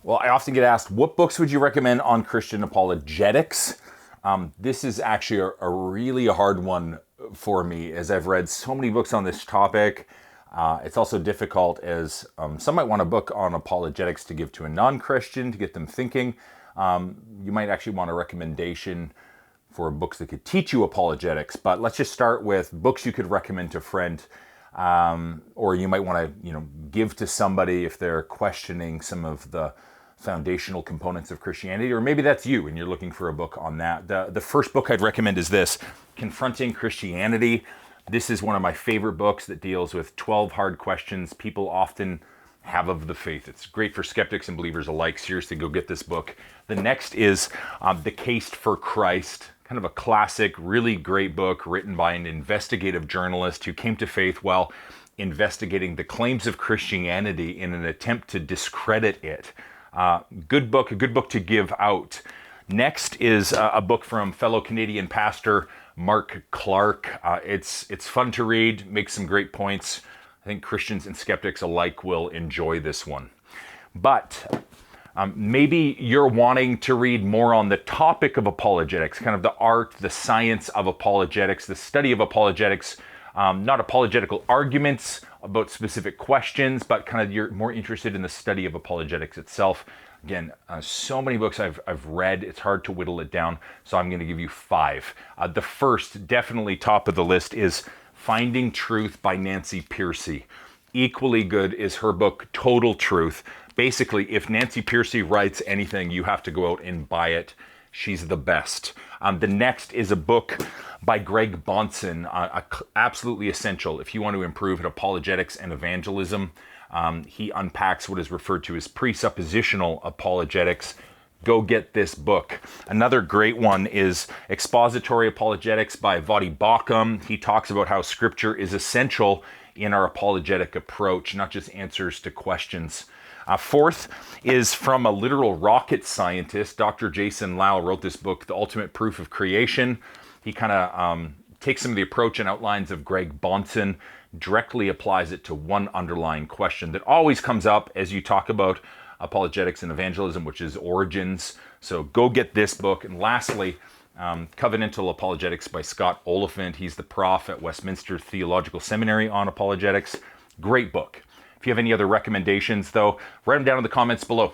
Well, I often get asked, what books would you recommend on Christian apologetics? This is actually a really hard one for me, as I've read so many books on this topic. It's also difficult as some might want a book on apologetics to give to a non-Christian to get them thinking. You might actually want a recommendation for books that could teach you apologetics, but let's just start with books you could recommend to a friend, or you might want to, give to somebody if they're questioning some of the foundational components of Christianity, or maybe that's you and you're looking for a book on that. The first book I'd recommend is this, Confronting Christianity. This is one of my favorite books that deals with 12 hard questions people often have of the faith. It's great for skeptics and believers alike. Seriously, go get this book. The next is The Case for Christ, kind of a classic, really great book written by an investigative journalist who came to faith while investigating the claims of Christianity in an attempt to discredit it. Good book, a good book to give out. Next is a book from fellow Canadian pastor Mark Clark. It's fun to read, makes some great points. I think Christians and skeptics alike will enjoy this one. But maybe you're wanting to read more on the topic of apologetics, kind of the art, the science of apologetics, the study of apologetics, not apologetical arguments about specific questions, but kind of you're more interested in the study of apologetics itself. Again, so many books I've read, it's hard to whittle it down, so I'm going to give you 5. The first, definitely top of the list, is Finding Truth by Nancy Pearcey. Equally good is her book, Total Truth. Basically, if Nancy Pearcey writes anything, you have to go out and buy it. She's the best. The next is a book by Greg Bonson, absolutely essential if you want to improve at apologetics and evangelism. He unpacks what is referred to as presuppositional apologetics. Go get this book. Another great one is Expository Apologetics by Voddie Baucham. He talks about how scripture is essential in our apologetic approach, not just answers to questions. Fourth is from a literal rocket scientist. Dr. Jason Lau wrote this book, The Ultimate Proof of Creation. He kind of takes some of the approach and outlines of Greg Bonson, directly applies it to one underlying question that always comes up as you talk about apologetics and evangelism, which is origins. So go get this book. And lastly, Covenantal Apologetics by Scott Oliphant. He's the prof at Westminster Theological Seminary on apologetics. Great book. If you have any other recommendations, though, write them down in the comments below.